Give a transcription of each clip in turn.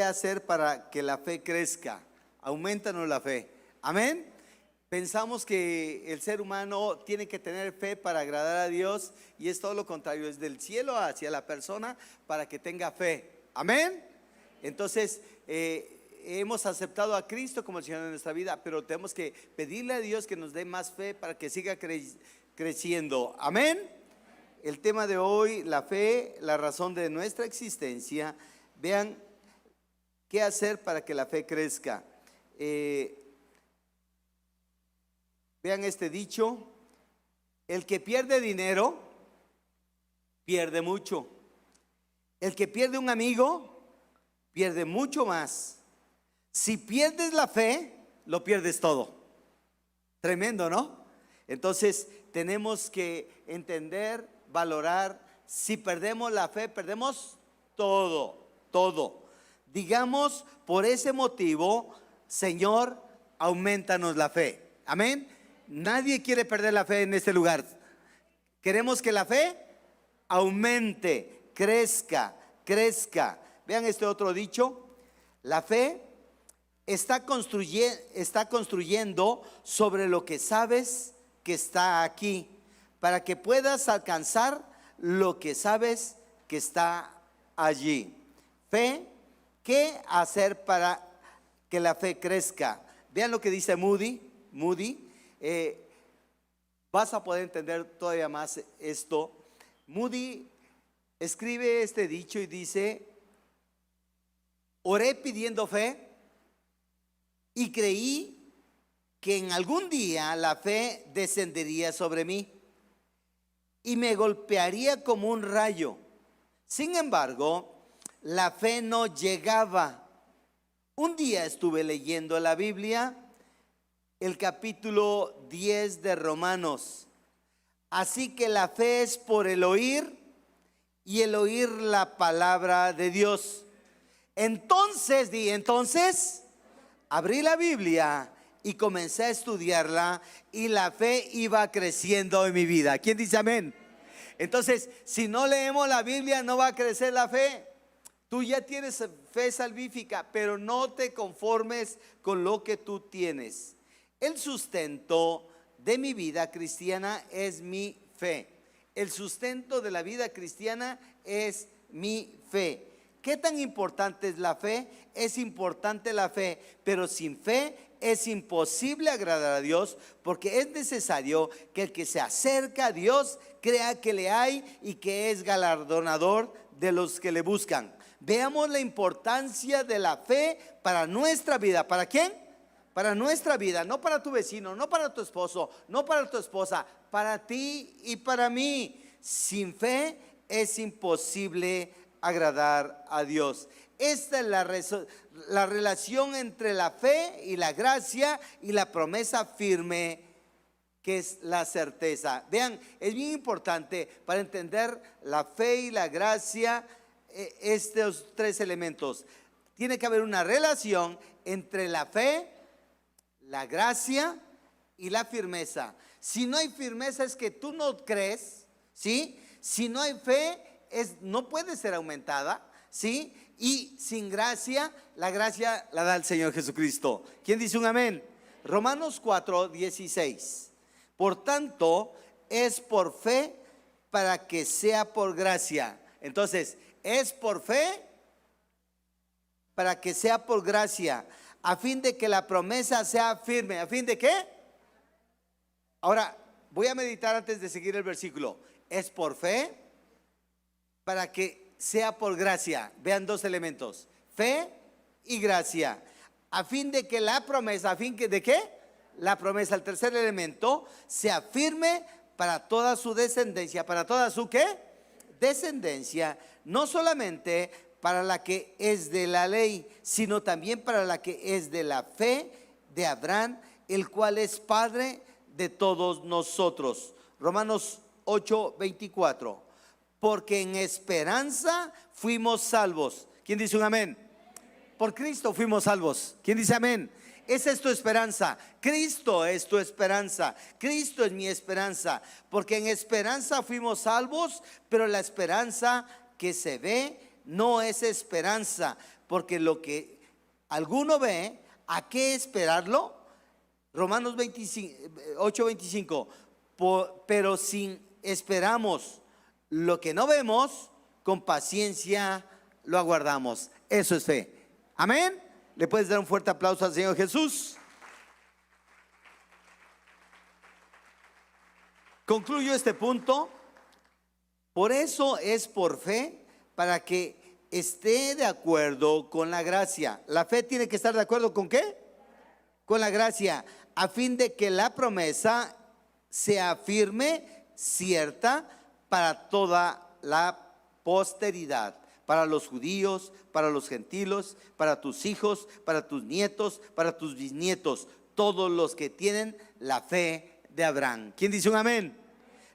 hacer para que la fe crezca? Aumentanos la fe. Amén. Pensamos que el ser humano tiene que tener fe para agradar a Dios, y es todo lo contrario, es del cielo hacia la persona para que tenga fe. Amén. Entonces hemos aceptado a Cristo como el Señor de nuestra vida, pero tenemos que pedirle a Dios que nos dé más fe para que siga creciendo. Amén. El tema de hoy, la fe, la razón de nuestra existencia. Vean qué hacer para que la fe crezca. Vean este dicho: el que pierde dinero, pierde mucho. El que pierde un amigo, pierde mucho más. Si pierdes la fe, lo pierdes todo. Tremendo, ¿no? Entonces tenemos que entender, valorar. Si perdemos la fe, perdemos todo, todo. Digamos por ese motivo: Señor, aumentanos la fe. Amén. Nadie quiere perder la fe en este lugar. Queremos que la fe aumente, crezca, crezca. Vean este otro dicho: la fe está construyendo sobre lo que sabes que está aquí, para que puedas alcanzar lo que sabes que está allí. Fe, ¿qué hacer para que la fe crezca? Vean lo que dice Moody. Vas a poder entender todavía más esto. Moody escribe este dicho y dice: oré pidiendo fe y creí que en algún día la fe descendería sobre mí y me golpearía como un rayo. Sin embargo, la fe no llegaba. Un día estuve leyendo la Biblia, el capítulo 10 de Romanos. Así que la fe es por el oír, y el oír la palabra de Dios. Entonces abrí la Biblia y comencé a estudiarla, y la fe iba creciendo en mi vida. ¿Quién dice amén? Entonces, si no leemos la Biblia, no va a crecer la fe. Tú ya tienes fe salvífica, pero no te conformes con lo que tú tienes. El sustento de mi vida cristiana es mi fe. El sustento de la vida cristiana es mi fe. ¿Qué tan importante es la fe? Es importante la fe, pero sin fe es imposible agradar a Dios, porque es necesario que el que se acerca a Dios crea que le hay y que es galardonador de los que le buscan. Veamos la importancia de la fe para nuestra vida. ¿Para quién? Para nuestra vida, no para tu vecino, no para tu esposo, no para tu esposa, para ti y para mí. Sin fe es imposible agradar a Dios. Esta es la relación entre la fe y la gracia y la promesa firme, que es la certeza. Vean, es bien importante para entender la fe y la gracia, estos tres elementos. Tiene que haber una relación entre la fe, la gracia y la firmeza. Si no hay firmeza, es que tú no crees, ¿sí? Si no hay fe, no puede ser aumentada, ¿sí? Y sin gracia, la gracia la da el Señor Jesucristo. ¿Quién dice un amén? Romanos 4:16. Por tanto, es por fe para que sea por gracia. Entonces, es por fe para que sea por gracia, a fin de que la promesa sea firme. ¿A fin de qué? Ahora, voy a meditar antes de seguir el versículo. Es por fe para que sea por gracia. Vean dos elementos: fe y gracia. A fin de que la promesa, ¿de qué? La promesa, el tercer elemento, sea firme para toda su descendencia. ¿Para toda su qué? Descendencia. No solamente para la que es de la ley, sino también para la que es de la fe de Abraham, el cual es Padre de todos nosotros. Romanos 8:24. Porque en esperanza fuimos salvos. ¿Quién dice un amén? Por Cristo fuimos salvos. ¿Quién dice amén? Esa es tu esperanza. Cristo es tu esperanza. Cristo es mi esperanza. Porque en esperanza fuimos salvos, pero la esperanza que se ve no es esperanza, porque lo que alguno ve, ¿a qué esperarlo? Romanos 8:25, pero si esperamos lo que no vemos, con paciencia lo aguardamos. Eso es fe. Amén. ¿Le puedes dar un fuerte aplauso al Señor Jesús? Concluyo este punto. Por eso es por fe, para que esté de acuerdo con la gracia. La fe tiene que estar de acuerdo ¿con qué? Con la gracia, a fin de que la promesa sea firme, cierta, para toda la posteridad, para los judíos, para los gentiles, para tus hijos, para tus nietos, para tus bisnietos, todos los que tienen la fe de Abraham. ¿Quién dice un amén?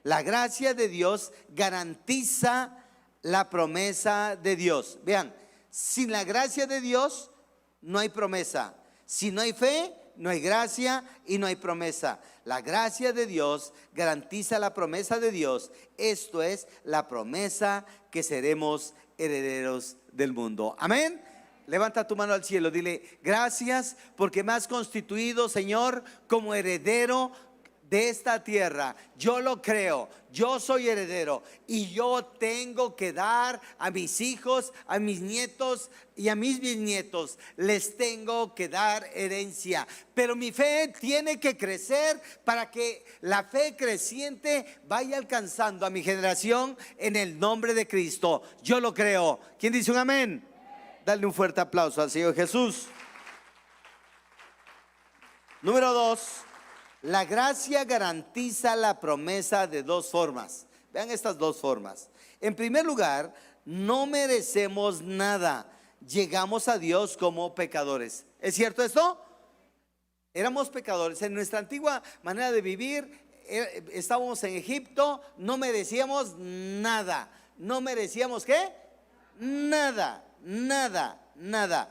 La gracia de Dios garantiza la promesa de Dios. Vean, sin la gracia de Dios no hay promesa. Si no hay fe, no hay gracia y no hay promesa. La gracia de Dios garantiza la promesa de Dios. Esto es la promesa que seremos herederos del mundo. Amén. Levanta tu mano al cielo, dile: gracias porque me has constituido, Señor, como heredero de esta tierra. Yo lo creo, yo soy heredero y yo tengo que dar a mis hijos, a mis nietos y a mis bisnietos, les tengo que dar herencia. Pero mi fe tiene que crecer para que la fe creciente vaya alcanzando a mi generación en el nombre de Cristo. Yo lo creo. ¿Quién dice un amén? Dale un fuerte aplauso al Señor Jesús. Número 2. La gracia garantiza la promesa de dos formas. Vean estas dos formas. En primer lugar, no merecemos nada. Llegamos a Dios como pecadores. ¿Es cierto esto? Éramos pecadores. En nuestra antigua manera de vivir, estábamos en Egipto, no merecíamos nada. ¿No merecíamos qué? Nada, nada, nada.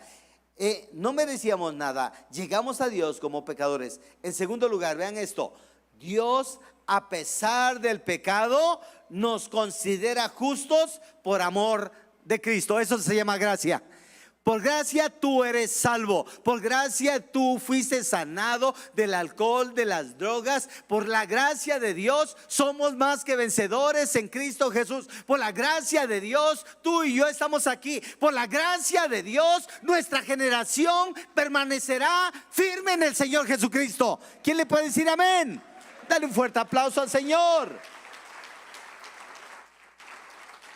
No merecíamos nada. Llegamos a Dios como pecadores. En segundo lugar, vean esto: Dios, a pesar del pecado, nos considera justos por amor de Cristo. Eso se llama gracia. Por gracia tú eres salvo. Por gracia tú fuiste sanado del alcohol, de las drogas. Por la gracia de Dios somos más que vencedores en Cristo Jesús. Por la gracia de Dios tú y yo estamos aquí. Por la gracia de Dios nuestra generación permanecerá firme en el Señor Jesucristo. ¿Quién le puede decir amén? Dale un fuerte aplauso al Señor.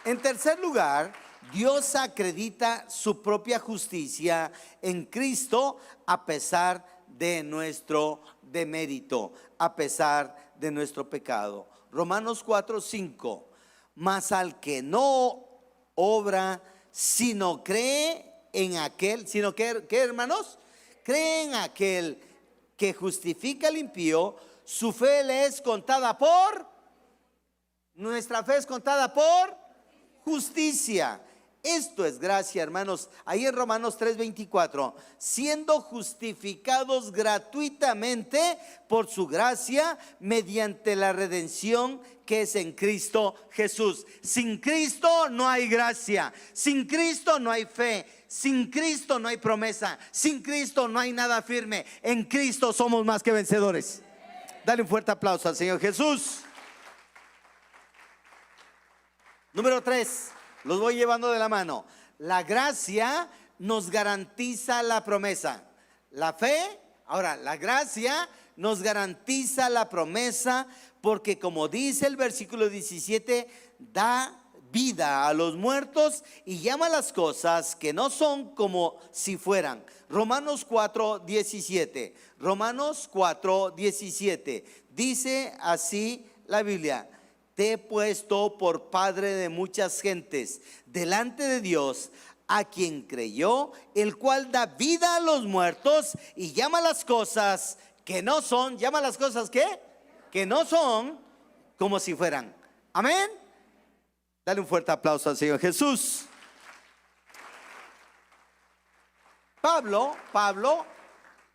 En tercer lugar, Dios acredita su propia justicia en Cristo a pesar de nuestro demérito, a pesar de nuestro pecado. Romanos 4:5. Mas al que no obra, sino cree en aquel, sino que, ¿qué, hermanos? Cree en aquel que justifica al impío, su fe le es contada por, nuestra fe es contada por justicia. Esto es gracia, hermanos. Ahí en Romanos 3:24, siendo justificados gratuitamente por su gracia mediante la redención que es en Cristo Jesús. Sin Cristo no hay gracia, sin Cristo no hay fe, sin Cristo no hay promesa, sin Cristo no hay nada firme. En Cristo somos más que vencedores. Dale un fuerte aplauso al Señor Jesús. Número 3. Los voy llevando de la mano. La gracia nos garantiza la promesa. La fe, ahora la gracia nos garantiza la promesa, porque como dice el versículo 17, da vida a los muertos y llama las cosas que no son como si fueran. Romanos 4:17. Romanos 4:17. Dice así la Biblia: te he puesto por padre de muchas gentes delante de Dios, a quien creyó, el cual da vida a los muertos y llama las cosas que no son. ¿Llama las cosas qué? Que no son como si fueran. Amén. Dale un fuerte aplauso al Señor Jesús. Pablo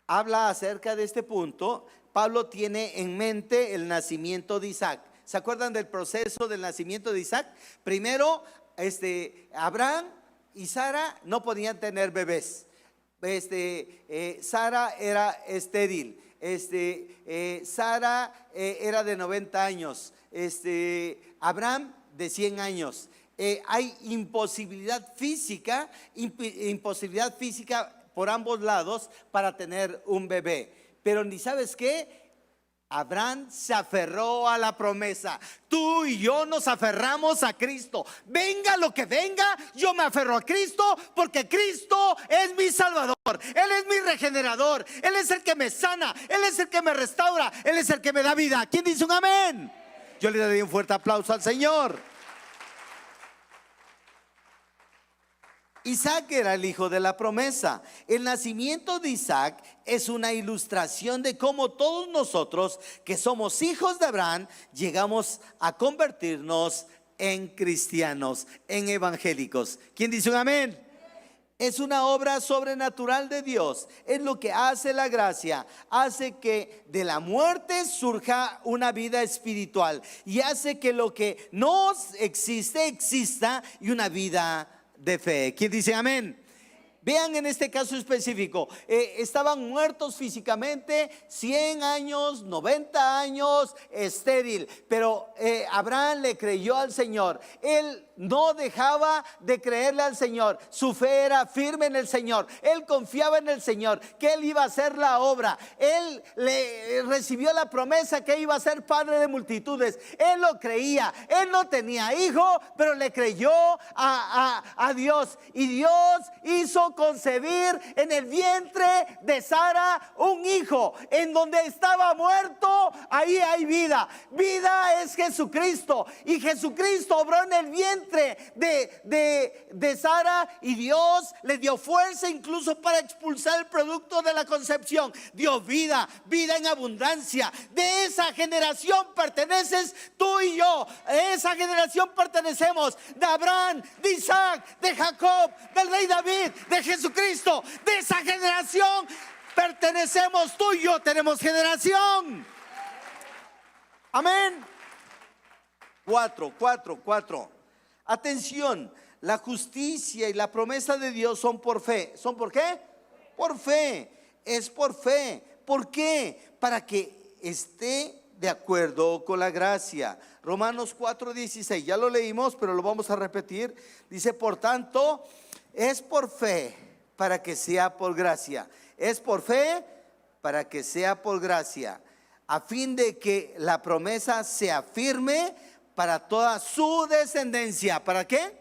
habla acerca de este punto. Pablo tiene en mente el nacimiento de Isaac. ¿Se acuerdan del proceso del nacimiento de Isaac? Primero, Abraham y Sara no podían tener bebés. Sara era estéril. Sara era de 90 años. Abraham de 100 años. Hay imposibilidad física por ambos lados para tener un bebé. Pero ni sabes qué, Abraham se aferró a la promesa. Tú y yo nos aferramos a Cristo. Venga lo que venga, yo me aferro a Cristo, porque Cristo es mi Salvador. Él es mi regenerador. Él es el que me sana. Él es el que me restaura. Él es el que me da vida. ¿Quién dice un amén? Yo le doy un fuerte aplauso al Señor. Isaac era el hijo de la promesa. El nacimiento de Isaac es una ilustración de cómo todos nosotros que somos hijos de Abraham llegamos a convertirnos en cristianos, en evangélicos. ¿Quién dice un amén? Es una obra sobrenatural de Dios. Es lo que hace la gracia. Hace que de la muerte surja una vida espiritual. Y hace que lo que no existe, exista, y una vida de fe. ¿Quién dice amén? Vean en este caso específico, estaban muertos físicamente, 100 años, 90 años, estéril. Pero Abraham le creyó al Señor. Él no dejaba de creerle al Señor. Su fe era firme en el Señor. Él confiaba en el Señor, que Él iba a hacer la obra. Él le recibió la promesa que iba a ser padre de multitudes. Él lo creía. Él no tenía hijo, pero le creyó a Dios. Y Dios hizo concebir en el vientre de Sara un hijo. En donde estaba muerto, ahí hay vida. Vida es Jesucristo. Y Jesucristo obró en el vientre de Sara, y Dios le dio fuerza incluso para expulsar el producto de la concepción. Dio vida, vida en abundancia. De esa generación perteneces tú y yo. A esa generación pertenecemos, de Abraham, de Isaac, de Jacob, del rey David, de Jesucristo. De esa generación pertenecemos tú y yo. Tenemos generación. Amén. 4. Atención, la justicia y la promesa de Dios son por fe. ¿Son por qué? Por fe. Es por fe. ¿Por qué? Para que esté de acuerdo con la gracia. Romanos 4:16, ya lo leímos, pero lo vamos a repetir. Dice, por tanto, es por fe para que sea por gracia. Es por fe para que sea por gracia, a fin de que la promesa se afirme para toda su descendencia. ¿Para qué?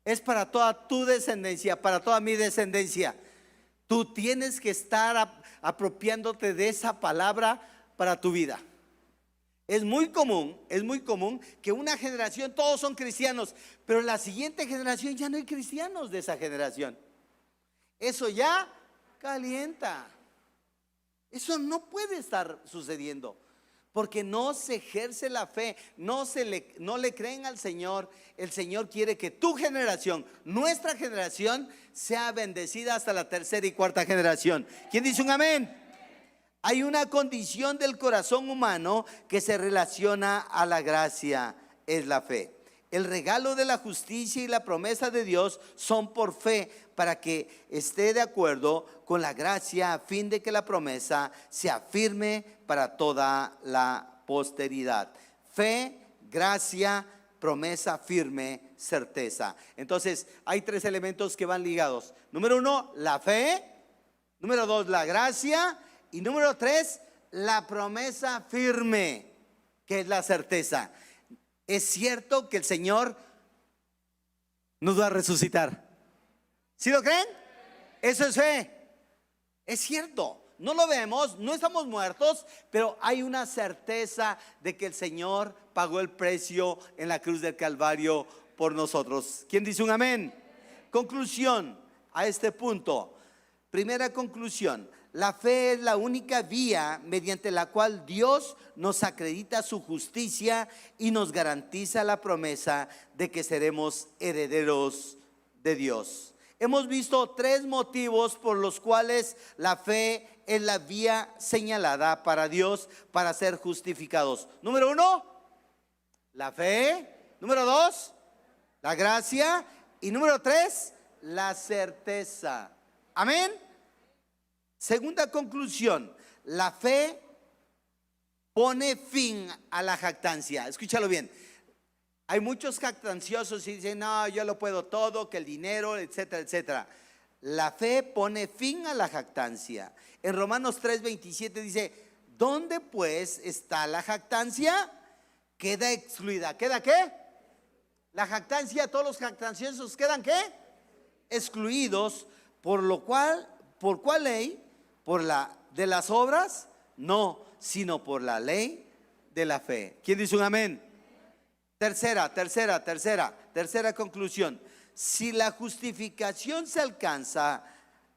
Es para toda tu descendencia, para toda mi descendencia. Tú tienes que estar apropiándote de esa palabra para tu vida. Es muy común que una generación todos son cristianos, pero en la siguiente generación ya no hay cristianos de esa generación. Eso ya calienta. Eso no puede estar sucediendo, porque no se ejerce la fe, no le creen al Señor. El Señor quiere que tu generación, nuestra generación, sea bendecida hasta la tercera y cuarta generación. ¿Quién dice un amén? Hay una condición del corazón humano que se relaciona a la gracia, es la fe. El regalo de la justicia y la promesa de Dios son por fe, para que esté de acuerdo con la gracia, a fin de que la promesa se afirme para toda la posteridad. Fe, gracia, promesa firme, certeza. Entonces hay tres elementos que van ligados. Número 1, la fe. Número 2, la gracia. Y número 3, la promesa firme, que es la certeza. Es cierto que el Señor nos va a resucitar. ¿Sí lo creen? Eso es fe. Es cierto. No lo vemos, no estamos muertos, pero hay una certeza de que el Señor pagó el precio en la cruz del Calvario por nosotros. ¿Quién dice un amén? Conclusión a este punto. Primera conclusión. La fe es la única vía mediante la cual Dios nos acredita su justicia y nos garantiza la promesa de que seremos herederos de Dios. Hemos visto tres motivos por los cuales la fe es la vía señalada para Dios para ser justificados. Número 1, la fe. Número 2, la gracia. Y número 3, la certeza. Amén. Segunda conclusión, la fe pone fin a la jactancia. Escúchalo bien. Hay muchos jactanciosos y dicen, no, yo lo puedo todo, que el dinero, etcétera, etcétera. La fe pone fin a la jactancia. En Romanos 3:27 dice, ¿dónde pues está la jactancia? Queda excluida. ¿Queda qué? La jactancia, todos los jactanciosos quedan ¿qué? Excluidos. Por lo cual, ¿por cuál ley? ¿Por la de las obras? No, sino por la ley de la fe. ¿Quién dice un amén? Tercera conclusión. Si la justificación se alcanza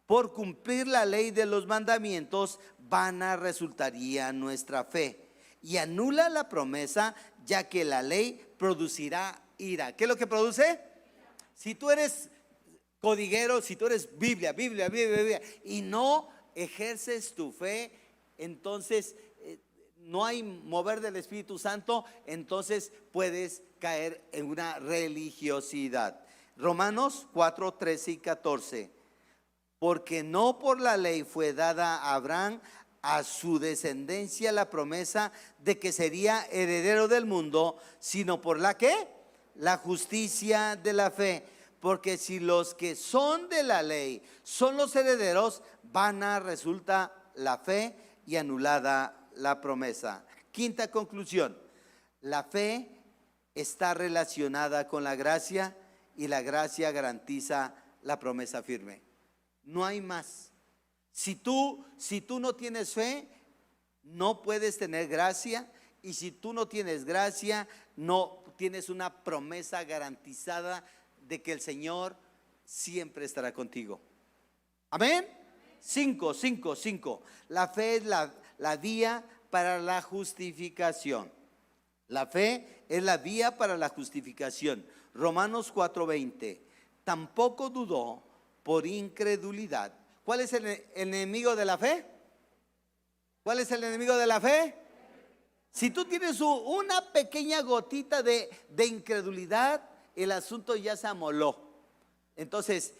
por cumplir la ley de los mandamientos, vana resultaría nuestra fe y anula la promesa, ya que la ley producirá ira. ¿Qué es lo que produce? Si tú eres codiguero, si tú eres Biblia, y no ejerces tu fe, entonces no hay mover del Espíritu Santo, entonces puedes caer en una religiosidad. Romanos 4:13 y 14. Porque no por la ley fue dada a Abraham, a su descendencia, la promesa de que sería heredero del mundo, sino por la ¿qué? La justicia de la fe. Porque si los que son de la ley son los herederos, vana resulta la fe y anulada la promesa. Quinta conclusión, la fe está relacionada con la gracia y la gracia garantiza la promesa firme. No hay más. Si tú no tienes fe, no puedes tener gracia, y si tú no tienes gracia, no tienes una promesa garantizada de que el Señor siempre estará contigo. Amén. 5. La fe es la vía para la justificación. La fe es la vía para la justificación. Romanos 4:20. Tampoco dudó por incredulidad. ¿Cuál es el enemigo de la fe? ¿Cuál es el enemigo de la fe? Si tú tienes una pequeña gotita de incredulidad, el asunto ya se amoló. Entonces,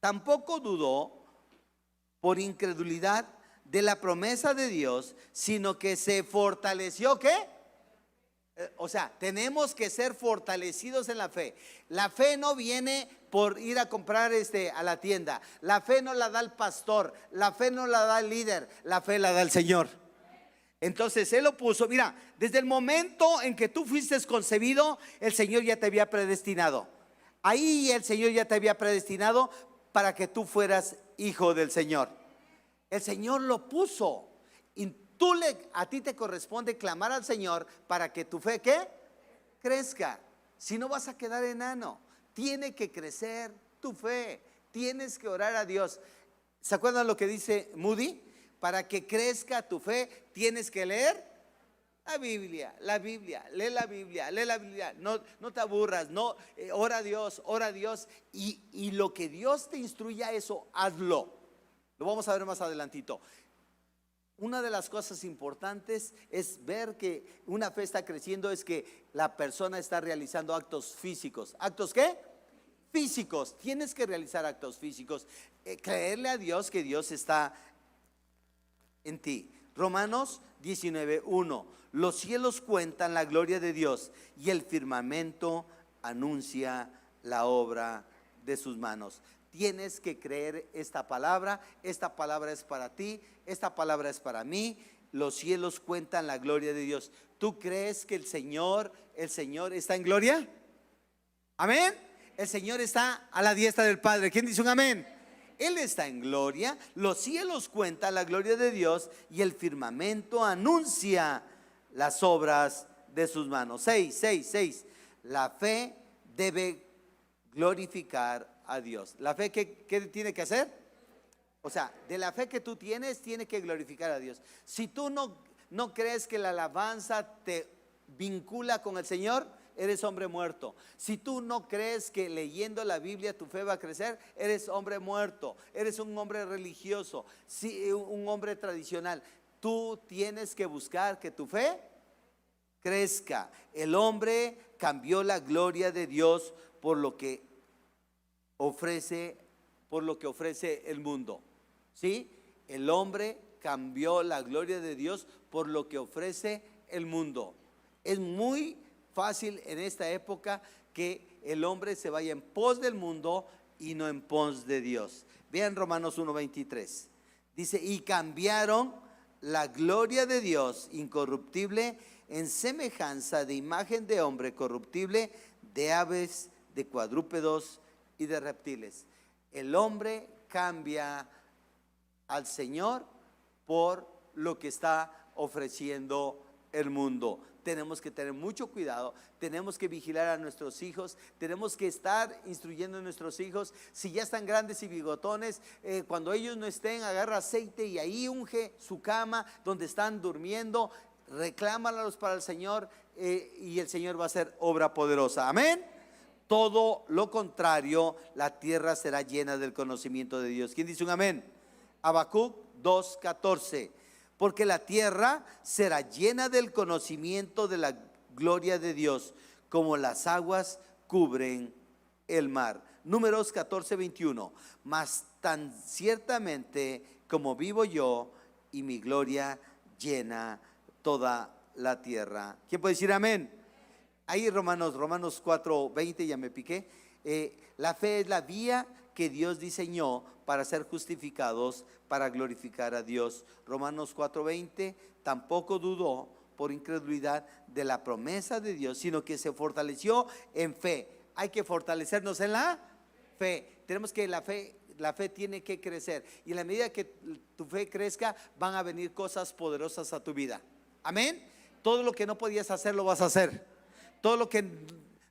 tampoco dudó por incredulidad de la promesa de Dios, sino que se fortaleció. ¿Qué? O sea, tenemos que ser fortalecidos en la fe. La fe no viene por ir a comprar a la tienda. La fe no la da el pastor. La fe no la da el líder. La fe la da el Señor. Entonces Él lo puso. Mira, desde el momento en que tú fuiste concebido, el Señor ya te había predestinado. Ahí el Señor ya te había predestinado para que tú fueras hijo del Señor. El Señor lo puso. Y a ti te corresponde clamar al Señor para que tu fe ¿qué? Crezca. Si no, vas a quedar enano. Tiene que crecer tu fe. Tienes que orar a Dios. ¿Se acuerdan lo que dice Moody? Para que crezca tu fe, tienes que leer la Biblia, lee la Biblia. No te aburras, ora a Dios, y lo que Dios te instruya, eso hazlo. Lo vamos a ver más adelantito. Una de las cosas importantes es ver que una fe está creciendo, es que la persona está realizando actos físicos. ¿Actos qué? Físicos. Tienes que realizar actos físicos. Creerle a Dios que Dios está en ti. Romanos 19:1. Los cielos cuentan la gloria de Dios y el firmamento anuncia la obra de sus manos. Tienes que creer esta palabra es para ti, esta palabra es para mí. Los cielos cuentan la gloria de Dios. ¿Tú crees que el Señor está en gloria? Amén. El Señor está a la diestra del Padre. ¿Quién dice un amén? Él está en gloria, los cielos cuentan la gloria de Dios y el firmamento anuncia las obras de sus manos. 6. La fe debe glorificar a Dios. ¿La fe qué tiene que hacer? O sea, de la fe que tú tienes, tiene que glorificar a Dios. Si tú no crees que la alabanza te vincula con el Señor, eres hombre muerto. Si tú no crees que leyendo la Biblia tu fe va a crecer, eres hombre muerto. Eres un hombre religioso, un hombre tradicional. Tú tienes que buscar que tu fe crezca. El hombre cambió la gloria de Dios por lo que ofrece, por lo que ofrece el mundo. ¿Sí? El hombre cambió la gloria de Dios por lo que ofrece el mundo. Es muy fácil en esta época que el hombre se vaya en pos del mundo y no en pos de Dios. Vean Romanos 1:23. Dice, y cambiaron la gloria de Dios incorruptible en semejanza de imagen de hombre corruptible, de aves, de cuadrúpedos y de reptiles. El hombre cambia al Señor por lo que está ofreciendo el mundo. Tenemos que tener mucho cuidado, tenemos que vigilar a nuestros hijos, tenemos que estar instruyendo a nuestros hijos. Si ya están grandes y bigotones, cuando ellos no estén, agarra aceite y ahí unge su cama donde están durmiendo, reclámalos para el Señor, y el Señor va a hacer obra poderosa. Amén. Todo lo contrario, la tierra será llena del conocimiento de Dios. ¿Quién dice un amén? Habacuc 2:14. Porque la tierra será llena del conocimiento de la gloria de Dios, como las aguas cubren el mar. Números 14:21. Mas tan ciertamente como vivo yo, y mi gloria llena toda la tierra. ¿Quién puede decir amén? Ahí Romanos 4:20, ya me piqué. La fe es la vía que Dios diseñó para ser justificados, para glorificar a Dios. Romanos 4:20, tampoco dudó por incredulidad de la promesa de Dios, sino que se fortaleció en fe. Hay que fortalecernos en la fe. Tenemos que la fe tiene que crecer, y en la medida que tu fe crezca, van a venir cosas poderosas a tu vida. Amén. Todo lo que no podías hacer lo vas a hacer. Todo lo que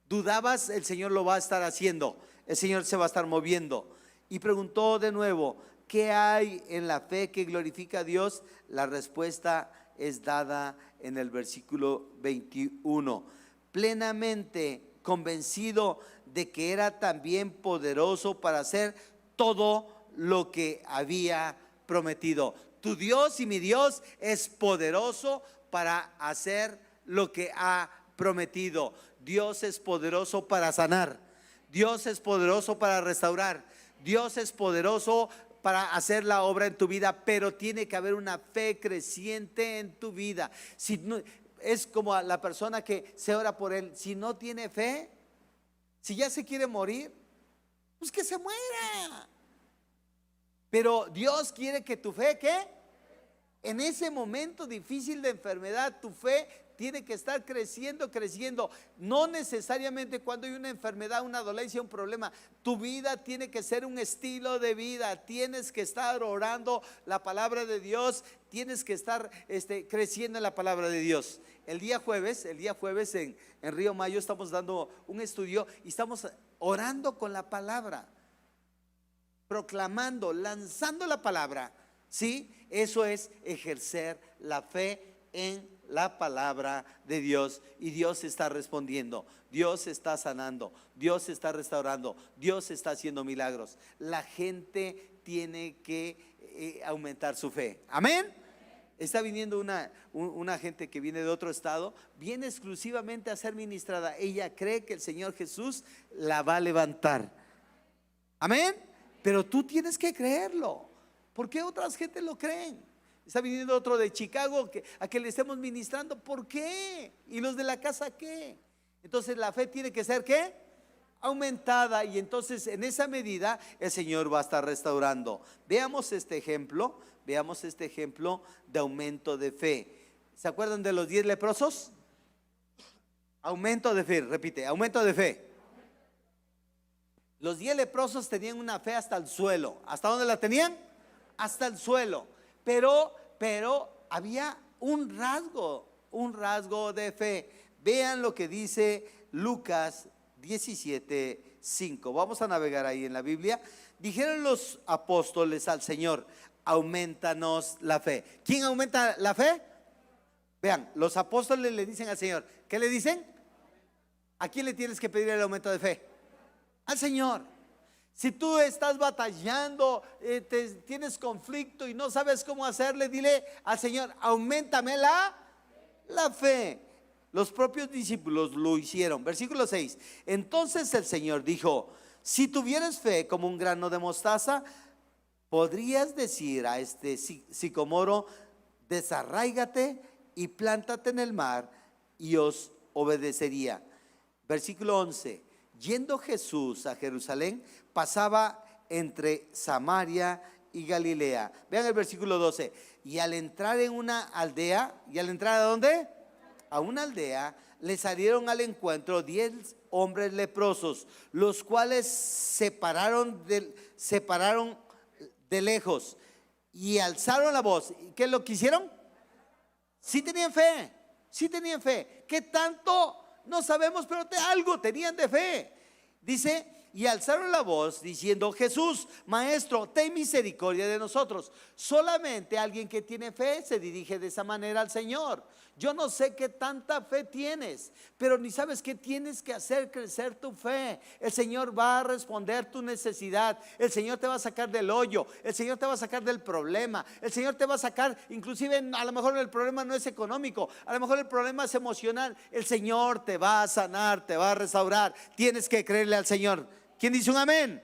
dudabas, el Señor lo va a estar haciendo. El Señor se va a estar moviendo. Y preguntó de nuevo, ¿qué hay en la fe que glorifica a Dios? La respuesta es dada en el versículo 21. Plenamente convencido de que era también poderoso para hacer todo lo que había prometido. Tu Dios y mi Dios es poderoso para hacer lo que ha prometido. Dios es poderoso para sanar. Dios es poderoso para restaurar. Dios es poderoso para hacer la obra en tu vida, pero tiene que haber una fe creciente en tu vida. Si no, es como a la persona que se ora por él, si no tiene fe, si ya se quiere morir, pues que se muera. Pero Dios quiere que tu fe, ¿qué? En ese momento difícil de enfermedad, tu fe tiene que estar creciendo. No necesariamente cuando hay una enfermedad, una dolencia, un problema. Tu vida tiene que ser un estilo de vida. Tienes que estar orando la palabra de Dios. Tienes que estar creciendo en la palabra de Dios. El día jueves en Río Mayo estamos dando un estudio y estamos orando con la palabra, proclamando, lanzando la palabra. ¿Sí? Eso es ejercer la fe en la palabra de Dios, y Dios está respondiendo, Dios está sanando, Dios está restaurando, Dios está haciendo milagros. La gente tiene que aumentar su fe. Amén. Está viniendo una gente que viene de otro estado, viene exclusivamente a ser ministrada. Ella cree que el Señor Jesús la va a levantar. Amén. Pero tú tienes que creerlo. ¿Por qué otras gente lo creen? Está viniendo otro de Chicago a que le estemos ministrando. ¿Por qué? ¿Y los de la casa qué? Entonces la fe tiene que ser ¿qué? Aumentada, y entonces en esa medida el Señor va a estar restaurando. Veamos este ejemplo de aumento de fe. ¿Se acuerdan de los 10 leprosos? Aumento de fe, repite, aumento de fe. Los 10 leprosos tenían una fe hasta el suelo. ¿Hasta dónde la tenían? Hasta el suelo. Pero había un rasgo de fe. Vean lo que dice Lucas 17:5. Vamos a navegar ahí en la Biblia. Dijeron los apóstoles al Señor: aumentanos la fe. ¿Quién aumenta la fe? Vean, los apóstoles le dicen al Señor, ¿qué le dicen? ¿A quién le tienes que pedir el aumento de fe? Al Señor. Si tú estás batallando, tienes conflicto y no sabes cómo hacerle, dile al Señor: auméntame la fe. Los propios discípulos lo hicieron. Versículo 6. Entonces el Señor dijo: Si tuvieras fe como un grano de mostaza, podrías decir a este sicomoro, desarráigate y plántate en el mar, y os obedecería. Versículo 11. Yendo Jesús a Jerusalén, pasaba entre Samaria y Galilea. Vean el versículo 12. Y al entrar en una aldea, ¿y al entrar a dónde? A una aldea, le salieron al encuentro 10 hombres leprosos, los cuales separaron de lejos y alzaron la voz. ¿Qué es lo que hicieron? Sí tenían fe, sí tenían fe. ¿Qué tanto? No sabemos, pero algo tenían de fe. Dice, y alzaron la voz diciendo, Jesús, Maestro, ten misericordia de nosotros. Solamente alguien que tiene fe se dirige de esa manera al Señor. Yo no sé qué tanta fe tienes, pero ni sabes qué tienes que hacer crecer tu fe. El Señor va a responder tu necesidad. El Señor te va a sacar del hoyo. El Señor te va a sacar del problema. El Señor te va a sacar, inclusive a lo mejor el problema no es económico, a lo mejor el problema es emocional. El Señor te va a sanar, te va a restaurar. Tienes que creerle al Señor. ¿Quién dice un amén?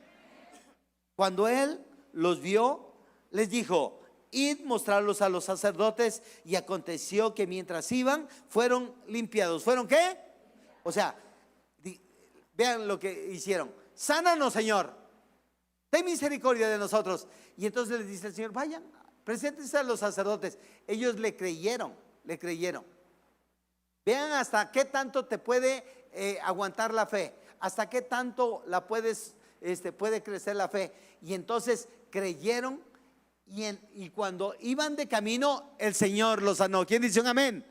Cuando Él los vio, les dijo, id mostrarlos a los sacerdotes. Y aconteció que mientras iban, fueron limpiados. ¿Fueron qué? O sea, vean lo que hicieron. Sánanos, Señor, ten misericordia de nosotros. Y entonces les dice el Señor, vayan, preséntense a los sacerdotes. Ellos le creyeron, le creyeron. Vean hasta qué tanto te puede aguantar la fe, hasta qué tanto la puede crecer la fe. Y entonces creyeron. Y cuando iban de camino, el Señor los sanó. ¿Quién dice un amén?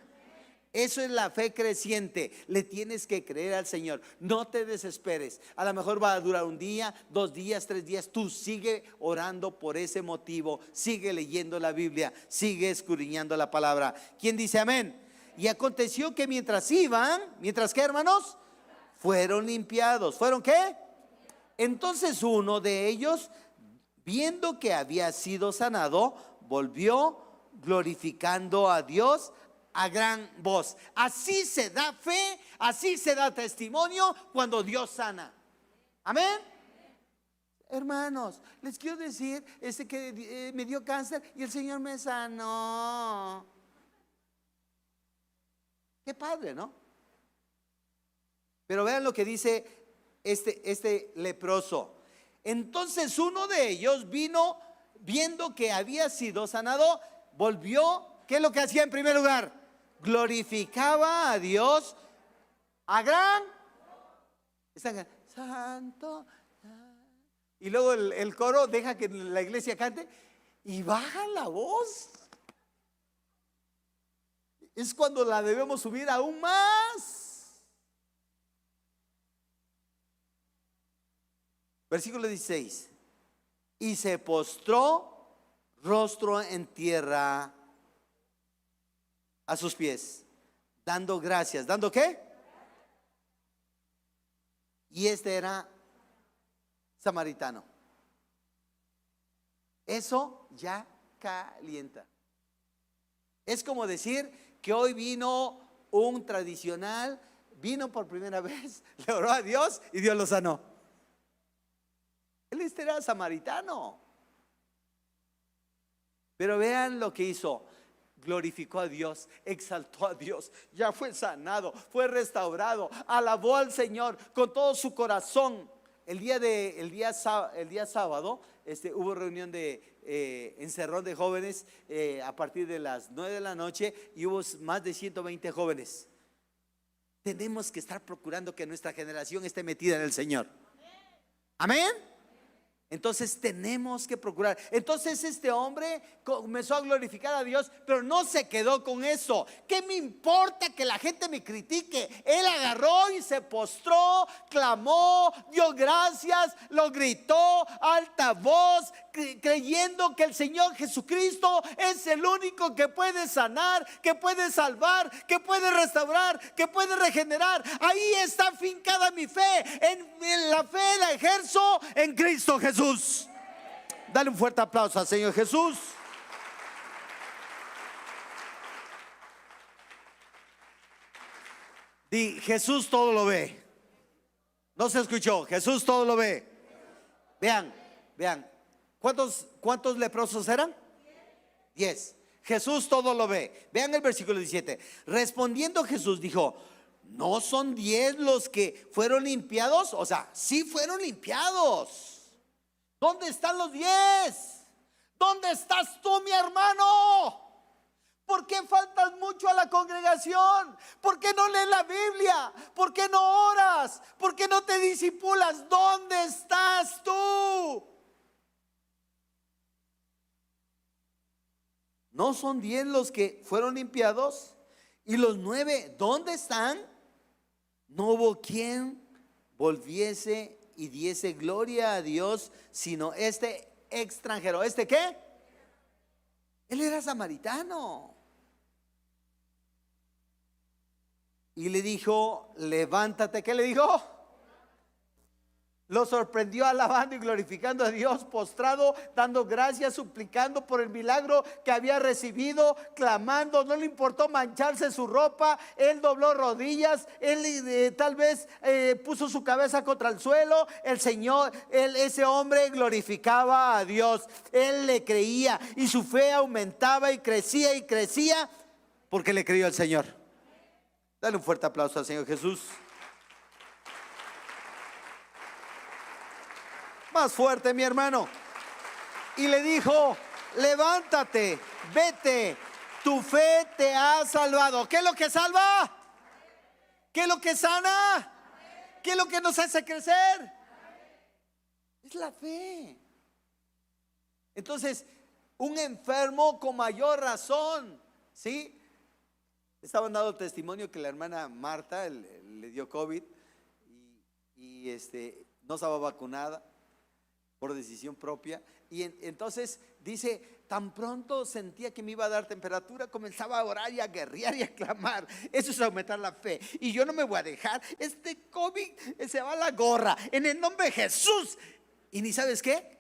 Eso es la fe creciente. Le tienes que creer al Señor. No te desesperes. A lo mejor va a durar un día, 2 días, 3 días. Tú sigue orando por ese motivo. Sigue leyendo la Biblia. Sigue escudriñando la palabra. ¿Quién dice amén? Y aconteció que mientras iban, ¿mientras qué, hermanos? Fueron limpiados. ¿Fueron qué? Entonces uno de ellos, viendo que había sido sanado, volvió glorificando a Dios a gran voz. Así se da fe, así se da testimonio cuando Dios sana. Amén. Hermanos, les quiero decir que me dio cáncer y el Señor me sanó. Qué padre, ¿no? Pero vean lo que dice este leproso. Entonces uno de ellos vino, viendo que había sido sanado, volvió. ¿Qué es lo que hacía en primer lugar? Glorificaba a Dios a gran santo. Y luego el coro deja que la iglesia cante y baja la voz. Es cuando la debemos subir aún más. Versículo 16. Y se postró rostro en tierra a sus pies, dando gracias. ¿Dando qué? Y este era samaritano. Eso ya calienta. Es como decir que hoy vino un tradicional, vino por primera vez, le oró a Dios y Dios lo sanó. Él era samaritano. Pero vean lo que hizo. Glorificó a Dios, exaltó a Dios, ya fue sanado, fue restaurado, alabó al Señor con todo su corazón. El día sábado hubo reunión de encerrón de jóvenes a partir de las 9 de la noche y hubo más de 120 jóvenes. Tenemos que estar procurando que nuestra generación esté metida en el Señor. Amén. Entonces tenemos que procurar. Entonces este hombre comenzó a glorificar a Dios, pero no se quedó con eso. ¿Qué me importa que la gente me critique? Él agarró y se postró, clamó, dio gracias, lo gritó a alta voz, creyendo que el Señor Jesucristo es el único que puede sanar, que puede salvar, que puede restaurar, que puede regenerar. Ahí está fincada mi fe. En la fe la ejerzo en Cristo Jesús. Dale un fuerte aplauso al Señor Jesús. Di, Jesús todo lo ve. No se escuchó. Jesús todo lo ve. Vean, vean. ¿Cuántos leprosos eran? 10. Jesús todo lo ve. Vean el versículo 17. Respondiendo Jesús dijo: ¿no son 10 los que fueron limpiados? O sea, sí fueron limpiados. ¿Dónde están los 10? ¿Dónde estás tú, mi hermano? ¿Por qué faltas mucho a la congregación? ¿Por qué no lees la Biblia? ¿Por qué no oras? ¿Por qué no te disipulas? ¿Dónde estás tú? ¿No son 10 los que fueron limpiados? ¿Y los 9 dónde están? No hubo quien volviese y diese gloria a Dios, sino este extranjero. ¿Este qué? Él era samaritano. Y le dijo: levántate. ¿Qué le dijo? Lo sorprendió alabando y glorificando a Dios, postrado, dando gracias, suplicando por el milagro que había recibido, clamando. No le importó mancharse su ropa. Él dobló rodillas. Él tal vez puso su cabeza contra el suelo. El Señor, ese hombre glorificaba a Dios. Él le creía y su fe aumentaba y crecía porque le creyó al Señor. Dale un fuerte aplauso al Señor Jesús. Más fuerte, mi hermano. Y le dijo: levántate, vete, tu fe te ha salvado. ¿Qué es lo que salva? ¿Qué es lo que sana? ¿Qué es lo que nos hace crecer? Es la fe. Entonces, un enfermo con mayor razón, ¿sí? Estaban dando testimonio que la hermana Marta le dio COVID y no estaba vacunada por decisión propia. Y entonces dice: tan pronto sentía que me iba a dar temperatura, comenzaba a orar y a guerrear y a clamar. Eso es aumentar la fe. Y yo no me voy a dejar. Este COVID se va a la gorra en el nombre de Jesús. Y ni sabes qué.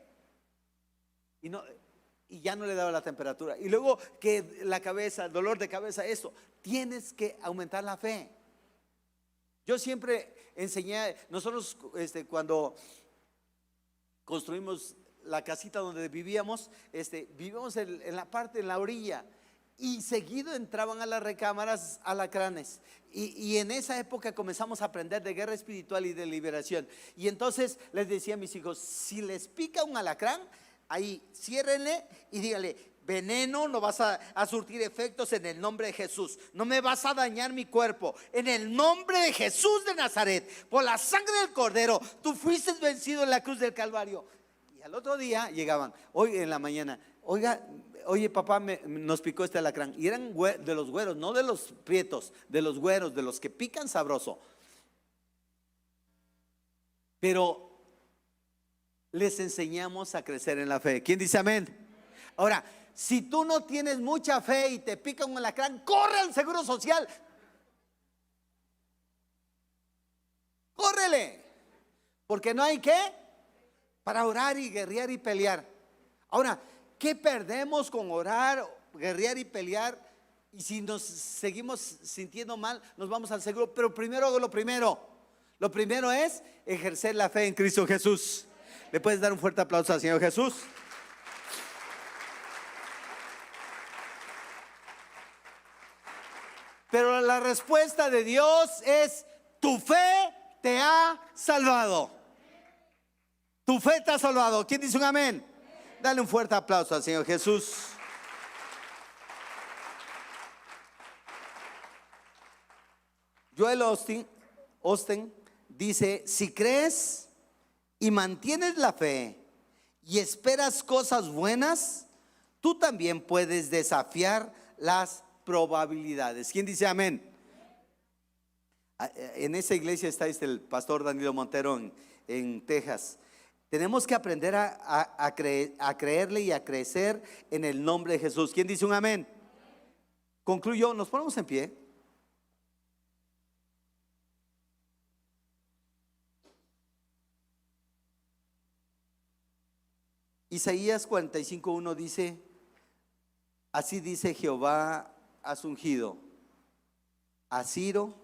Y ya no le daba la temperatura. Y luego que la cabeza, el dolor de cabeza, eso. Tienes que aumentar la fe. Yo siempre enseñé, nosotros cuando construimos la casita donde vivíamos, vivíamos en la parte, en la orilla, y seguido entraban a las recámaras alacranes. Y en esa época comenzamos a aprender de guerra espiritual y de liberación. Y entonces les decía a mis hijos: si les pica un alacrán, ahí ciérrenle y díganle: veneno, no vas a surtir efectos en el nombre de Jesús. No me vas a dañar mi cuerpo. En el nombre de Jesús de Nazaret, por la sangre del Cordero, tú fuiste vencido en la cruz del Calvario. Y al otro día llegaban, hoy en la mañana: oye papá, nos picó este alacrán. Y eran de los güeros, no de los prietos, de los güeros, de los que pican sabroso. Pero les enseñamos a crecer en la fe. ¿Quién dice amén? Ahora, si tú no tienes mucha fe y te pica un alacrán, corre al Seguro Social. Córrele. Porque no hay qué para orar y guerrear y pelear. Ahora, ¿qué perdemos con orar, guerrear y pelear? Y si nos seguimos sintiendo mal, nos vamos al seguro. Pero primero hago lo primero. Lo primero es ejercer la fe en Cristo Jesús. ¿Le puedes dar un fuerte aplauso al Señor Jesús? Pero la respuesta de Dios es: tu fe te ha salvado. Tu fe te ha salvado. ¿Quién dice un amén? Dale un fuerte aplauso al Señor Jesús. Joel Osteen dice: si crees y mantienes la fe y esperas cosas buenas, tú también puedes desafiar las probabilidades. ¿Quién dice amén? En esa iglesia está el pastor Danilo Montero en Texas. Tenemos que aprender a creerle y a crecer en el nombre de Jesús. ¿Quién dice un amén? Concluyo, nos ponemos en pie. Isaías 45:1 dice: así dice Jehová: has ungido a Ciro,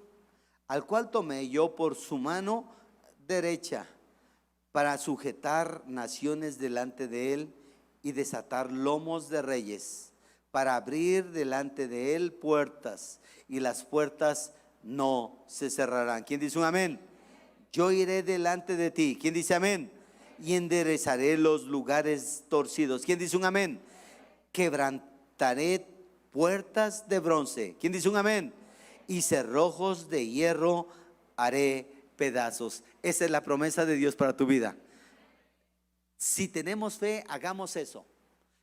al cual tomé yo por su mano derecha para sujetar naciones delante de él y desatar lomos de reyes, para abrir delante de él puertas, y las puertas no se cerrarán. ¿Quién dice un amén? Yo iré delante de ti. ¿Quién dice amén? Y enderezaré los lugares torcidos. ¿Quién dice un amén? Quebrantaré puertas de bronce. ¿Quién dice un amén? Y cerrojos de hierro haré pedazos. Esa es la promesa de Dios para tu vida. Si tenemos fe, hagamos eso.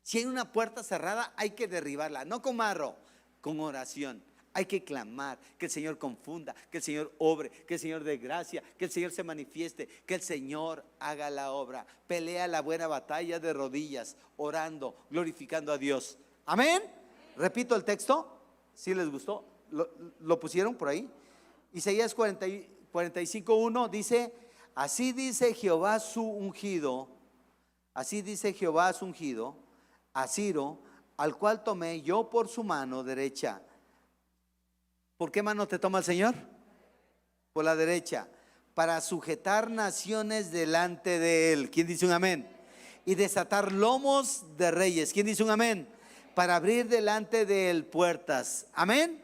Si hay una puerta cerrada, hay que derribarla, no con marro, con oración. Hay que clamar, que el Señor confunda, que el Señor obre, que el Señor dé gracia, que el Señor se manifieste, que el Señor haga la obra. Pelea la buena batalla de rodillas, orando, glorificando a Dios. Amén. Repito el texto, si les gustó, lo pusieron por ahí. Isaías 45:1 dice: así dice Jehová su ungido, así dice Jehová su ungido, a Ciro, al cual tomé yo por su mano derecha. ¿Por qué mano te toma el Señor? Por la derecha, para sujetar naciones delante de él. ¿Quién dice un amén? Y desatar lomos de reyes. ¿Quién dice un amén? Para abrir delante de él puertas. Amén.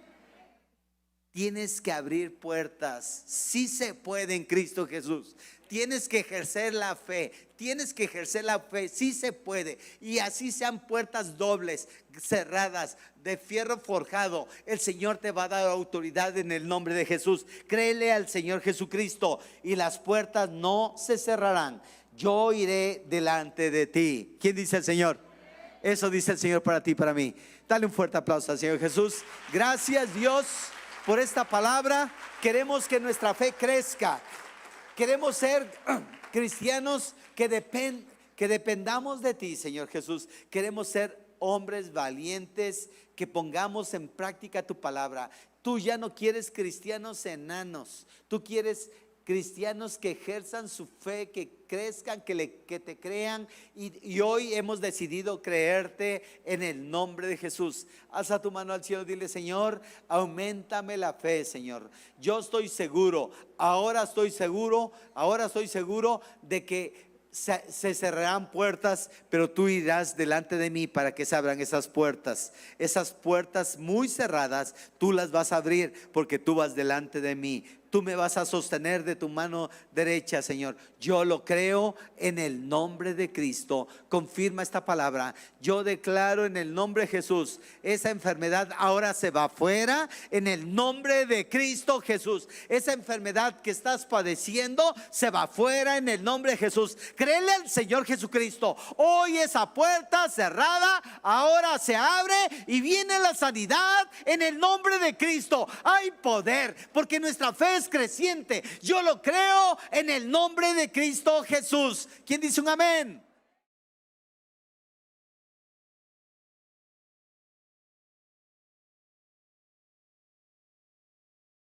Tienes que abrir puertas. Sí se puede en Cristo Jesús. Tienes que ejercer la fe. Tienes que ejercer la fe. Sí se puede. Y así sean puertas dobles, cerradas, de fierro forjado. El Señor te va a dar autoridad en el nombre de Jesús. Créele al Señor Jesucristo y las puertas no se cerrarán. Yo iré delante de ti. ¿Quién dice el Señor? Eso dice el Señor para ti y para mí. Dale un fuerte aplauso al Señor Jesús. Gracias, Dios, por esta palabra. Queremos que nuestra fe crezca. Queremos ser cristianos que dependamos de ti, Señor Jesús. Queremos ser hombres valientes, que pongamos en práctica tu palabra. Tú ya no quieres cristianos enanos. Tú quieres cristianos que ejerzan su fe, que crezcan, que te crean. Y hoy hemos decidido creerte en el nombre de Jesús. Alza tu mano al cielo, dile: Señor, auméntame la fe, Señor. Yo estoy seguro, ahora estoy seguro de que se cerrarán puertas, pero tú irás delante de mí para que se abran esas puertas. Esas puertas muy cerradas, tú las vas a abrir porque tú vas delante de mí. Tú me vas a sostener de tu mano derecha, Señor. Yo lo creo en el nombre de Cristo. Confirma esta palabra. Yo declaro en el nombre de Jesús, esa enfermedad ahora se va fuera en el nombre de Cristo Jesús. Esa enfermedad que estás padeciendo se va fuera en el nombre de Jesús. Créele al Señor Jesucristo. Hoy esa puerta cerrada ahora se abre y viene la sanidad en el nombre de Cristo. Hay poder porque nuestra fe es creciente. Yo lo creo en el nombre de Cristo Jesús. ¿Quién dice un amén?